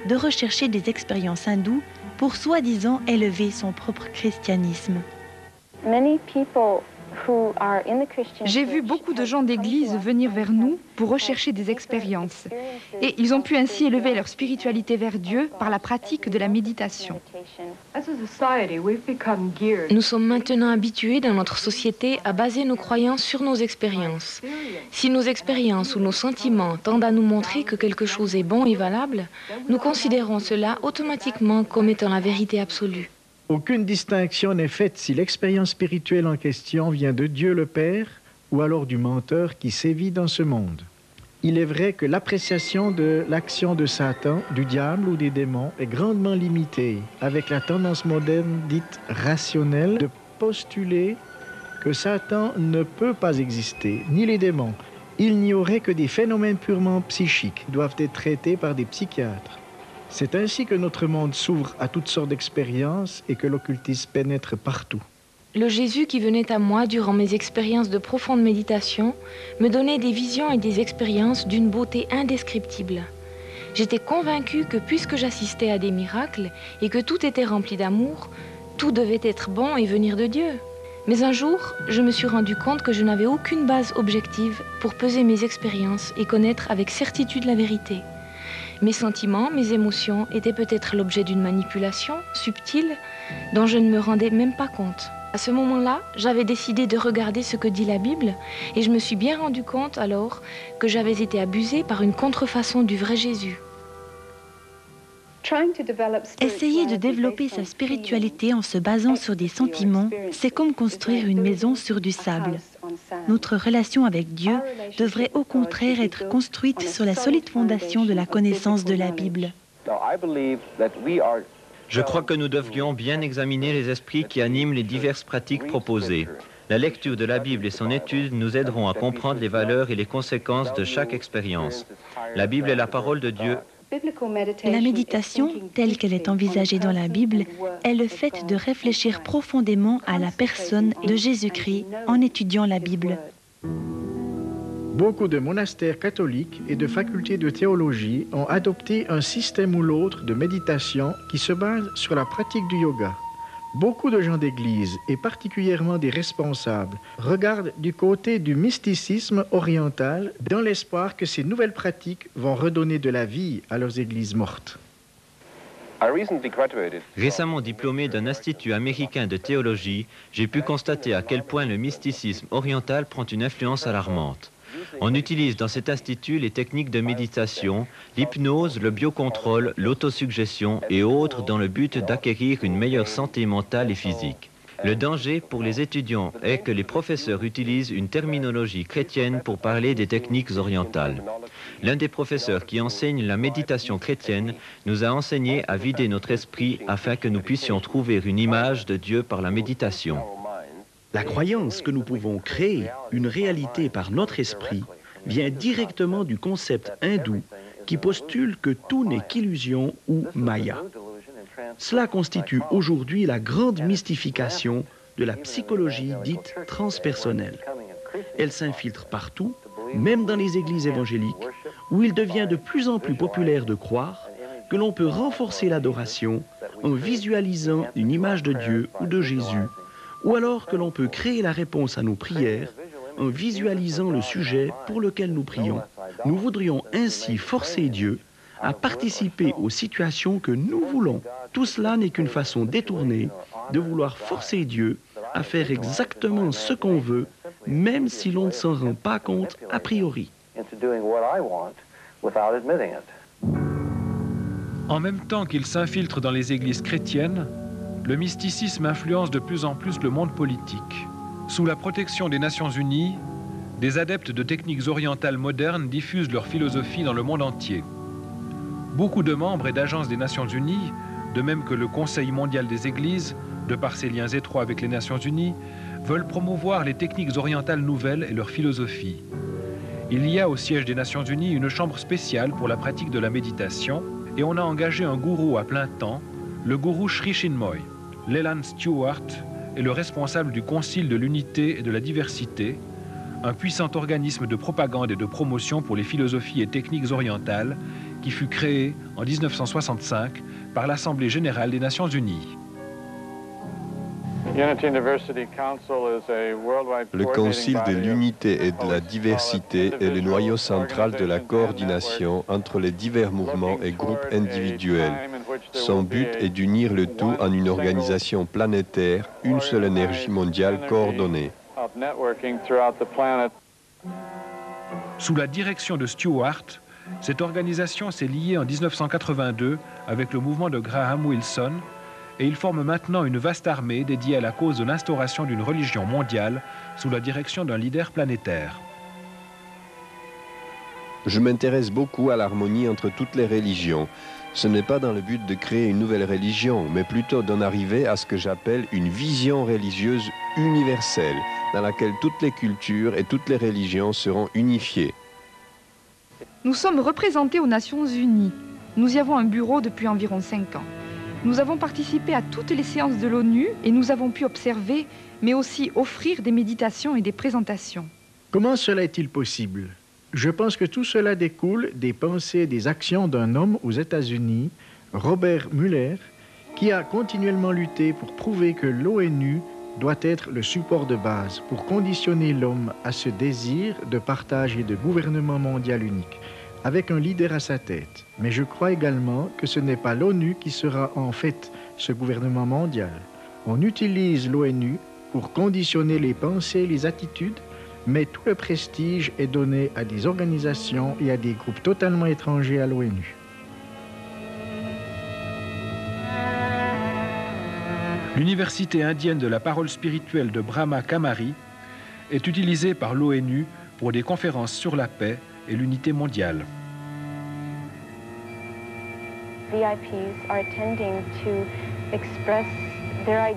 de rechercher des expériences hindoues pour soi-disant élever son propre christianisme. J'ai vu beaucoup de gens d'église venir vers nous pour rechercher des expériences. Et ils ont pu ainsi élever leur spiritualité vers Dieu par la pratique de la méditation. Nous sommes maintenant habitués dans notre société à baser nos croyances sur nos expériences. Si nos expériences ou nos sentiments tendent à nous montrer que quelque chose est bon et valable, nous considérons cela automatiquement comme étant la vérité absolue. Aucune distinction n'est faite si l'expérience spirituelle en question vient de Dieu le Père ou alors du menteur qui sévit dans ce monde. Il est vrai que l'appréciation de l'action de Satan, du diable ou des démons est grandement limitée, avec la tendance moderne dite rationnelle de postuler que Satan ne peut pas exister, ni les démons. Il n'y aurait que des phénomènes purement psychiques qui doivent être traités par des psychiatres. C'est ainsi que notre monde s'ouvre à toutes sortes d'expériences et que l'occultisme pénètre partout. Le Jésus qui venait à moi durant mes expériences de profonde méditation me donnait des visions et des expériences d'une beauté indescriptible. J'étais convaincue que puisque j'assistais à des miracles et que tout était rempli d'amour, tout devait être bon et venir de Dieu. Mais un jour, je me suis rendu compte que je n'avais aucune base objective pour peser mes expériences et connaître avec certitude la vérité. Mes sentiments, mes émotions étaient peut-être l'objet d'une manipulation subtile dont je ne me rendais même pas compte. À ce moment-là, j'avais décidé de regarder ce que dit la Bible et je me suis bien rendu compte alors que j'avais été abusée par une contrefaçon du vrai Jésus. Essayer de développer sa spiritualité en se basant sur des sentiments, c'est comme construire une maison sur du sable. Notre relation avec Dieu devrait au contraire être construite sur la solide fondation de la connaissance de la Bible. Je crois que nous devrions bien examiner les esprits qui animent les diverses pratiques proposées. La lecture de la Bible et son étude nous aideront à comprendre les valeurs et les conséquences de chaque expérience. La Bible est la parole de Dieu. La méditation, telle qu'elle est envisagée dans la Bible, est le fait de réfléchir profondément à la personne de Jésus-Christ en étudiant la Bible. Beaucoup de monastères catholiques et de facultés de théologie ont adopté un système ou l'autre de méditation qui se base sur la pratique du yoga. Beaucoup de gens d'église, et particulièrement des responsables, regardent du côté du mysticisme oriental dans l'espoir que ces nouvelles pratiques vont redonner de la vie à leurs églises mortes. Récemment diplômé d'un institut américain de théologie, j'ai pu constater à quel point le mysticisme oriental prend une influence alarmante. On utilise dans cet institut les techniques de méditation, l'hypnose, le biocontrôle, l'autosuggestion et autres dans le but d'acquérir une meilleure santé mentale et physique. Le danger pour les étudiants est que les professeurs utilisent une terminologie chrétienne pour parler des techniques orientales. L'un des professeurs qui enseigne la méditation chrétienne nous a enseigné à vider notre esprit afin que nous puissions trouver une image de Dieu par la méditation. La croyance que nous pouvons créer une réalité par notre esprit vient directement du concept hindou qui postule que tout n'est qu'illusion ou maya. Cela constitue aujourd'hui la grande mystification de la psychologie dite transpersonnelle. Elle s'infiltre partout, même dans les églises évangéliques, où il devient de plus en plus populaire de croire que l'on peut renforcer l'adoration en visualisant une image de Dieu ou de Jésus, ou alors que l'on peut créer la réponse à nos prières en visualisant le sujet pour lequel nous prions. Nous voudrions ainsi forcer Dieu à participer aux situations que nous voulons. Tout cela n'est qu'une façon détournée de vouloir forcer Dieu à faire exactement ce qu'on veut, même si l'on ne s'en rend pas compte a priori. En même temps qu'il s'infiltre dans les églises chrétiennes, Le mysticisme influence de plus en plus le monde politique. Sous la protection des Nations Unies, des adeptes de techniques orientales modernes diffusent leur philosophie dans le monde entier. Beaucoup de membres et d'agences des Nations Unies, de même que le Conseil mondial des Églises, de par ses liens étroits avec les Nations Unies, veulent promouvoir les techniques orientales nouvelles et leur philosophie. Il y a au siège des Nations Unies une chambre spéciale pour la pratique de la méditation et on a engagé un gourou à plein temps, le gourou Sri Chinmoy. Leland Stewart est le responsable du Concile de l'Unité et de la Diversité, un puissant organisme de propagande et de promotion pour les philosophies et techniques orientales qui fut créé en 1965 par l'Assemblée générale des Nations Unies. Le Concile de l'Unité et de la Diversité est le noyau central de la coordination entre les divers mouvements et groupes individuels. Son but est d'unir le tout en une organisation planétaire, une seule énergie mondiale coordonnée. Sous la direction de Stewart, cette organisation s'est liée en 1982 avec le mouvement de Graham Wilson et il forme maintenant une vaste armée dédiée à la cause de l'instauration d'une religion mondiale sous la direction d'un leader planétaire. Je m'intéresse beaucoup à l'harmonie entre toutes les religions. Ce n'est pas dans le but de créer une nouvelle religion, mais plutôt d'en arriver à ce que j'appelle une vision religieuse universelle, dans laquelle toutes les cultures et toutes les religions seront unifiées. Nous sommes représentés aux Nations Unies. Nous y avons un bureau depuis environ 5 ans. Nous avons participé à toutes les séances de l'ONU et nous avons pu observer, mais aussi offrir des méditations et des présentations. Comment cela est-il possible? Je pense que tout cela découle des pensées et des actions d'un homme aux États-Unis, Robert Muller, qui a continuellement lutté pour prouver que l'ONU doit être le support de base pour conditionner l'homme à ce désir de partage et de gouvernement mondial unique, avec un leader à sa tête. Mais je crois également que ce n'est pas l'ONU qui sera en fait ce gouvernement mondial. On utilise l'ONU pour conditionner les pensées et les attitudes, mais tout le prestige est donné à des organisations et à des groupes totalement étrangers à l'ONU. L'Université indienne de la parole spirituelle de Brahma Kamari est utilisée par l'ONU pour des conférences sur la paix et l'unité mondiale.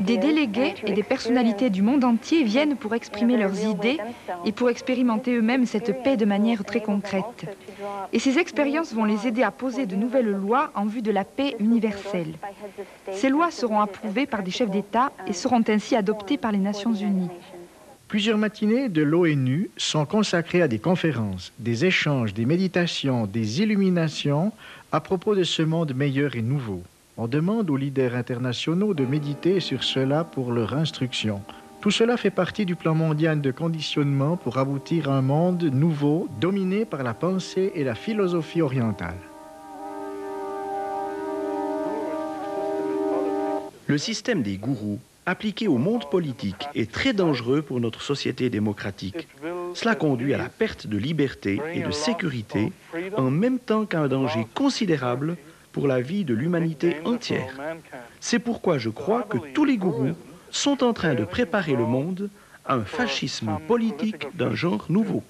Des délégués et des personnalités du monde entier viennent pour exprimer leurs idées et pour expérimenter eux-mêmes cette paix de manière très concrète. Et ces expériences vont les aider à poser de nouvelles lois en vue de la paix universelle. Ces lois seront approuvées par des chefs d'État et seront ainsi adoptées par les Nations Unies. Plusieurs matinées de l'ONU sont consacrées à des conférences, des échanges, des méditations, des illuminations à propos de ce monde meilleur et nouveau. On demande aux leaders internationaux de méditer sur cela pour leur instruction. Tout cela fait partie du plan mondial de conditionnement pour aboutir à un monde nouveau dominé par la pensée et la philosophie orientale. Le système des gourous appliqué au monde politique est très dangereux pour notre société démocratique. Cela conduit à la perte de liberté et de sécurité en même temps qu'à un danger considérable pour la vie de l'humanité entière. C'est pourquoi je crois que tous les gourous sont en train de préparer le monde à un fascisme politique d'un genre nouveau.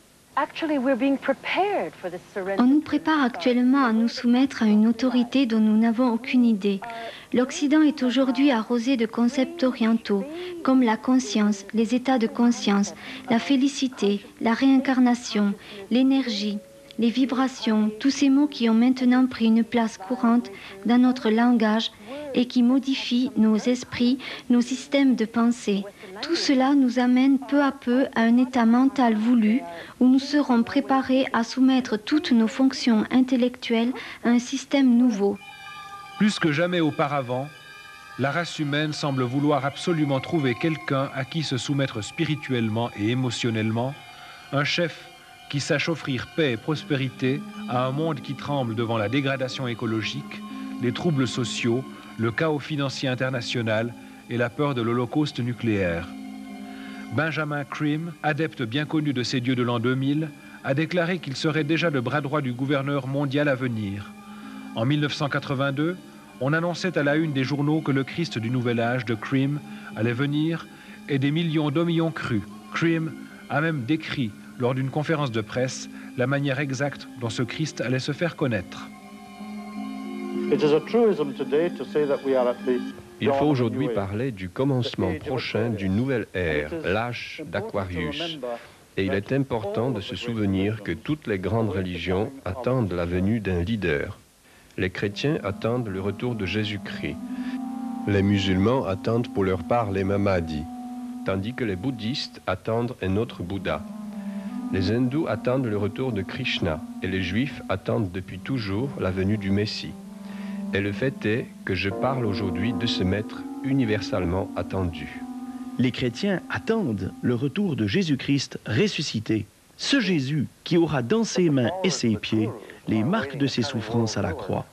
On nous prépare actuellement à nous soumettre à une autorité dont nous n'avons aucune idée. L'Occident est aujourd'hui arrosé de concepts orientaux, comme la conscience, les états de conscience, la félicité, la réincarnation, l'énergie, les vibrations, tous ces mots qui ont maintenant pris une place courante dans notre langage et qui modifient nos esprits, nos systèmes de pensée. Tout cela nous amène peu à peu à un état mental voulu où nous serons préparés à soumettre toutes nos fonctions intellectuelles à un système nouveau. Plus que jamais auparavant, la race humaine semble vouloir absolument trouver quelqu'un à qui se soumettre spirituellement et émotionnellement, un chef qui sache offrir paix et prospérité à un monde qui tremble devant la dégradation écologique, les troubles sociaux, le chaos financier international et la peur de l'holocauste nucléaire. Benjamin Creme, adepte bien connu de ces dieux de l'an 2000, a déclaré qu'il serait déjà le bras droit du gouverneur mondial à venir. En 1982, On annonçait à la une des journaux que le Christ du Nouvel Âge de Cream allait venir et des millions d'hommes y ont cru. Cream a même décrit, lors d'une conférence de presse, la manière exacte dont ce Christ allait se faire connaître. Il faut aujourd'hui parler du commencement prochain d'une nouvelle ère, l'âge d'Aquarius. Et il est important de se souvenir que toutes les grandes religions attendent la venue d'un leader. Les chrétiens attendent le retour de Jésus-Christ. Les musulmans attendent pour leur part les Mahdi, tandis que les bouddhistes attendent un autre Bouddha. Les hindous attendent le retour de Krishna et les juifs attendent depuis toujours la venue du Messie. Et le fait est que je parle aujourd'hui de ce maître universellement attendu. Les chrétiens attendent le retour de Jésus-Christ ressuscité, ce Jésus qui aura dans ses mains et ses pieds les marques de ses souffrances à la croix.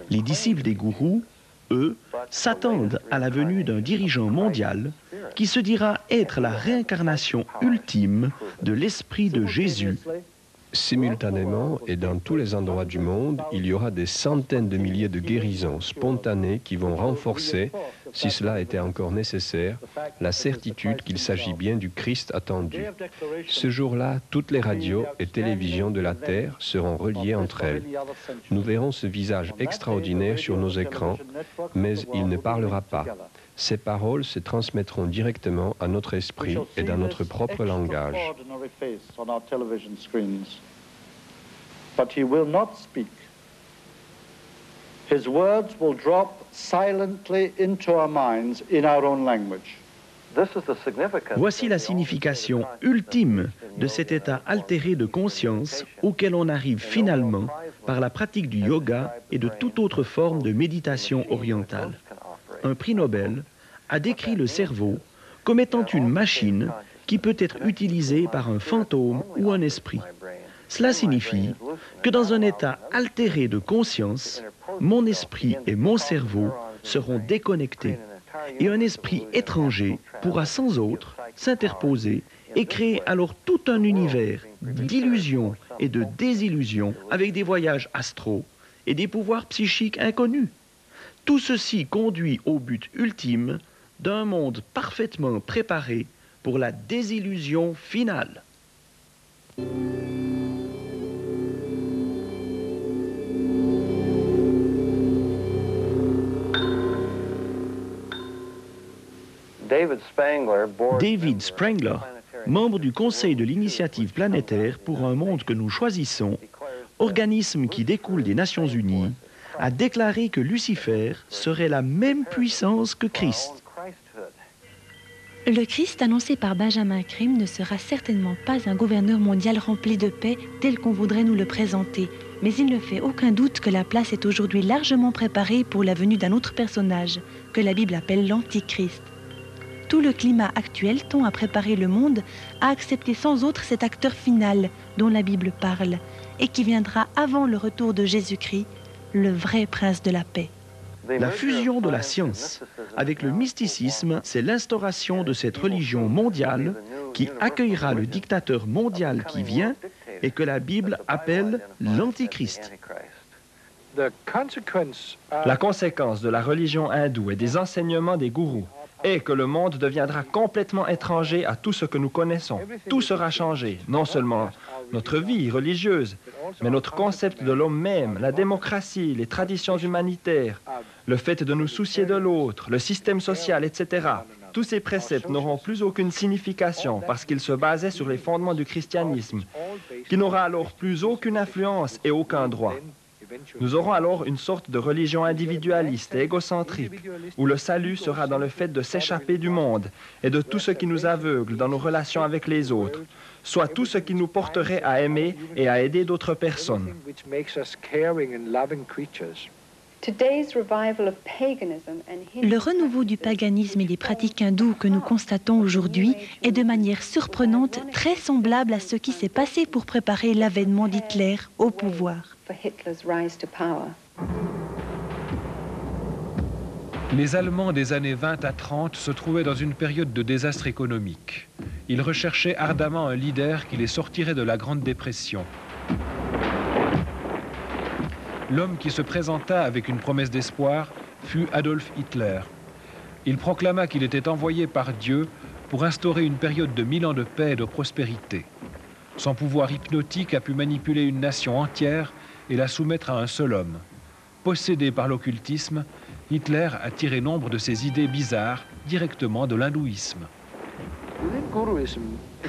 Les disciples des gourous, eux, s'attendent à la venue d'un dirigeant mondial qui se dira être la réincarnation ultime de l'Esprit de Jésus. Simultanément et dans tous les endroits du monde, il y aura des centaines de milliers de guérisons spontanées qui vont renforcer, si cela était encore nécessaire, la certitude qu'il s'agit bien du Christ attendu. Ce jour-là, toutes les radios et télévisions de la Terre seront reliées entre elles. Nous verrons ce visage extraordinaire sur nos écrans, mais il ne parlera pas. Ces paroles se transmettront directement à notre esprit et dans notre propre langage. But he will not speak. His words will drop silently into our minds in our own language. Voici la signification ultime de cet état altéré de conscience auquel on arrive finalement par la pratique du yoga et de toute autre forme de méditation orientale. Un prix Nobel a décrit le cerveau comme étant une machine qui peut être utilisée par un fantôme ou un esprit. Cela signifie que dans un état altéré de conscience, mon esprit et mon cerveau seront déconnectés et un esprit étranger pourra sans autre s'interposer et créer alors tout un univers d'illusions et de désillusions avec des voyages astraux et des pouvoirs psychiques inconnus. Tout ceci conduit au but ultime d'un monde parfaitement préparé pour la désillusion finale. David Spangler, membre du Conseil de l'initiative planétaire pour un monde que nous choisissons, organisme qui découle des Nations Unies, a déclaré que Lucifer serait la même puissance que Christ. Le Christ annoncé par Benjamin Creme ne sera certainement pas un gouverneur mondial rempli de paix tel qu'on voudrait nous le présenter, mais il ne fait aucun doute que la place est aujourd'hui largement préparée pour la venue d'un autre personnage, que la Bible appelle l'Antichrist. Tout le climat actuel tend à préparer le monde à accepter sans autre cet acteur final dont la Bible parle et qui viendra avant le retour de Jésus-Christ, le vrai prince de la paix. La fusion de la science avec le mysticisme, c'est l'instauration de cette religion mondiale qui accueillera le dictateur mondial qui vient et que la Bible appelle l'Antichrist. La conséquence de la religion hindoue et des enseignements des gourous est que le monde deviendra complètement étranger à tout ce que nous connaissons. Tout sera changé, non seulement notre vie religieuse, mais notre concept de l'homme même, la démocratie, les traditions humanitaires, le fait de nous soucier de l'autre, le système social, etc. Tous ces préceptes n'auront plus aucune signification parce qu'ils se basaient sur les fondements du christianisme, qui n'aura alors plus aucune influence et aucun droit. Nous aurons alors une sorte de religion individualiste et égocentrique, où le salut sera dans le fait de s'échapper du monde et de tout ce qui nous aveugle dans nos relations avec les autres, soit tout ce qui nous porterait à aimer et à aider d'autres personnes. Le renouveau du paganisme et des pratiques hindoues que nous constatons aujourd'hui est de manière surprenante très semblable à ce qui s'est passé pour préparer l'avènement d'Hitler au pouvoir. Les Allemands des années 20 à 30 se trouvaient dans une période de désastre économique. Ils recherchaient ardemment un leader qui les sortirait de la Grande Dépression. L'homme qui se présenta avec une promesse d'espoir fut Adolf Hitler. Il proclama qu'il était envoyé par Dieu pour instaurer une période de 1000 ans de paix et de prospérité. Son pouvoir hypnotique a pu manipuler une nation entière et la soumettre à un seul homme. Possédé par l'occultisme, Hitler a tiré nombre de ses idées bizarres directement de l'hindouisme.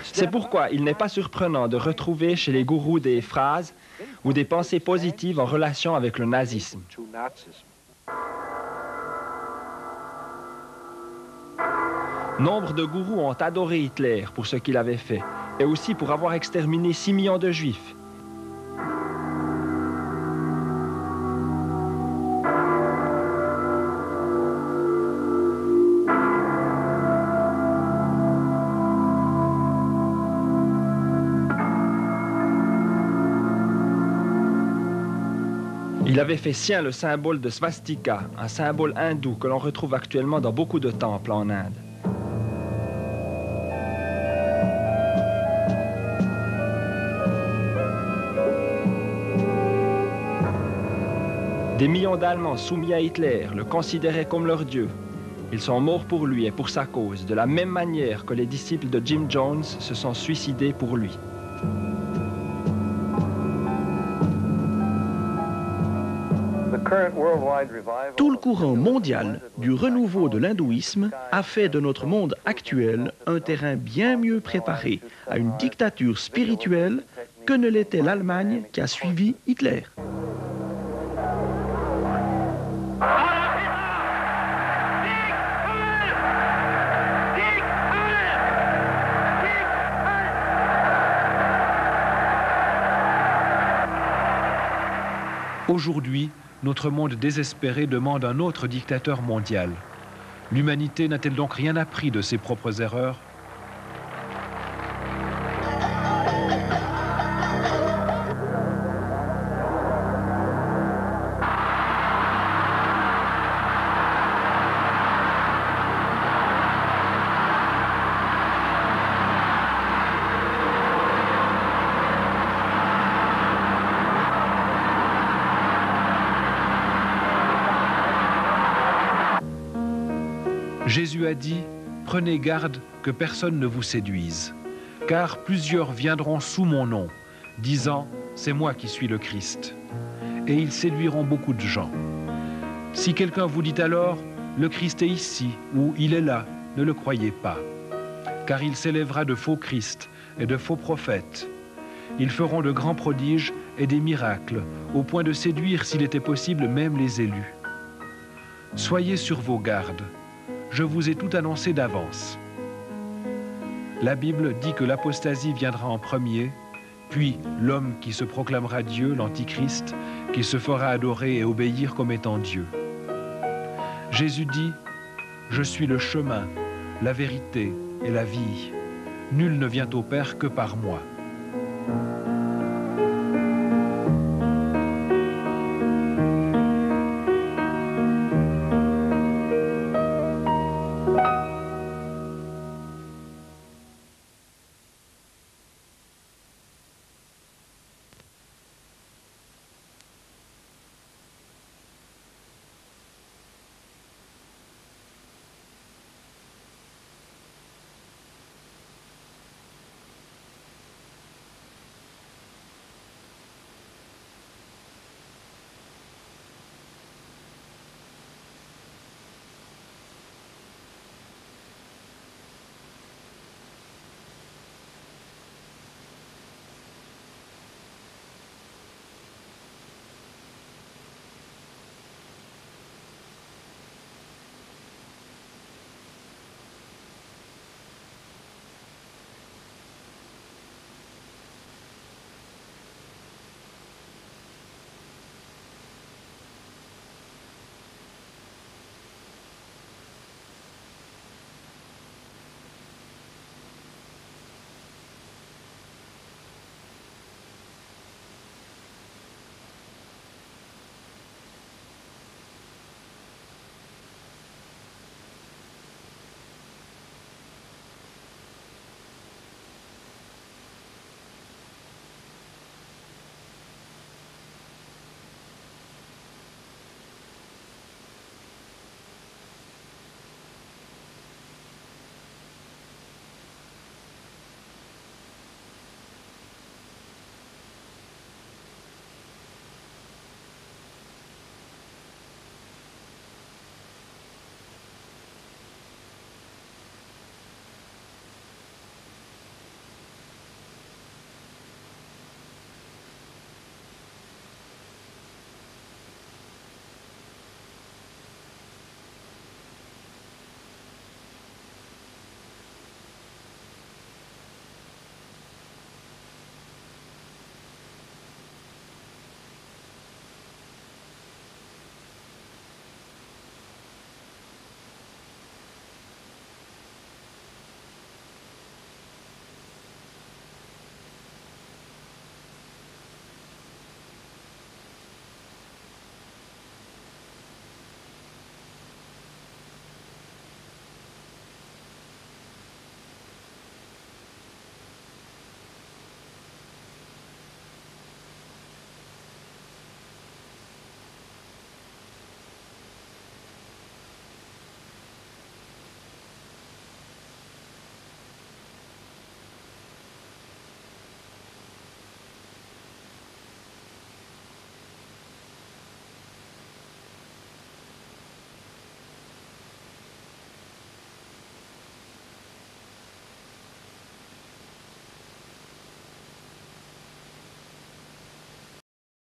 C'est pourquoi il n'est pas surprenant de retrouver chez les gourous des phrases ou des pensées positives en relation avec le nazisme. Nombre de gourous ont adoré Hitler pour ce qu'il avait fait, et aussi pour avoir exterminé 6 millions de juifs. Il avait fait sien le symbole de swastika, un symbole hindou que l'on retrouve actuellement dans beaucoup de temples en Inde. Des millions d'Allemands soumis à Hitler le considéraient comme leur dieu. Ils sont morts pour lui et pour sa cause, de la même manière que les disciples de Jim Jones se sont suicidés pour lui. Tout le courant mondial du renouveau de l'hindouisme a fait de notre monde actuel un terrain bien mieux préparé à une dictature spirituelle que ne l'était l'Allemagne qui a suivi Hitler. Aujourd'hui, notre monde désespéré demande un autre dictateur mondial. L'humanité n'a-t-elle donc rien appris de ses propres erreurs ? Jésus a dit, « Prenez garde que personne ne vous séduise, car plusieurs viendront sous mon nom, disant, c'est moi qui suis le Christ. Et ils séduiront beaucoup de gens. Si quelqu'un vous dit alors, le Christ est ici, ou il est là, ne le croyez pas, car il s'élèvera de faux Christ et de faux prophètes. Ils feront de grands prodiges et des miracles, au point de séduire, s'il était possible, même les élus. Soyez sur vos gardes. Je vous ai tout annoncé d'avance. » La Bible dit que l'apostasie viendra en premier, puis l'homme qui se proclamera Dieu, l'Antichrist, qui se fera adorer et obéir comme étant Dieu. Jésus dit, « Je suis le chemin, la vérité et la vie. Nul ne vient au Père que par moi. »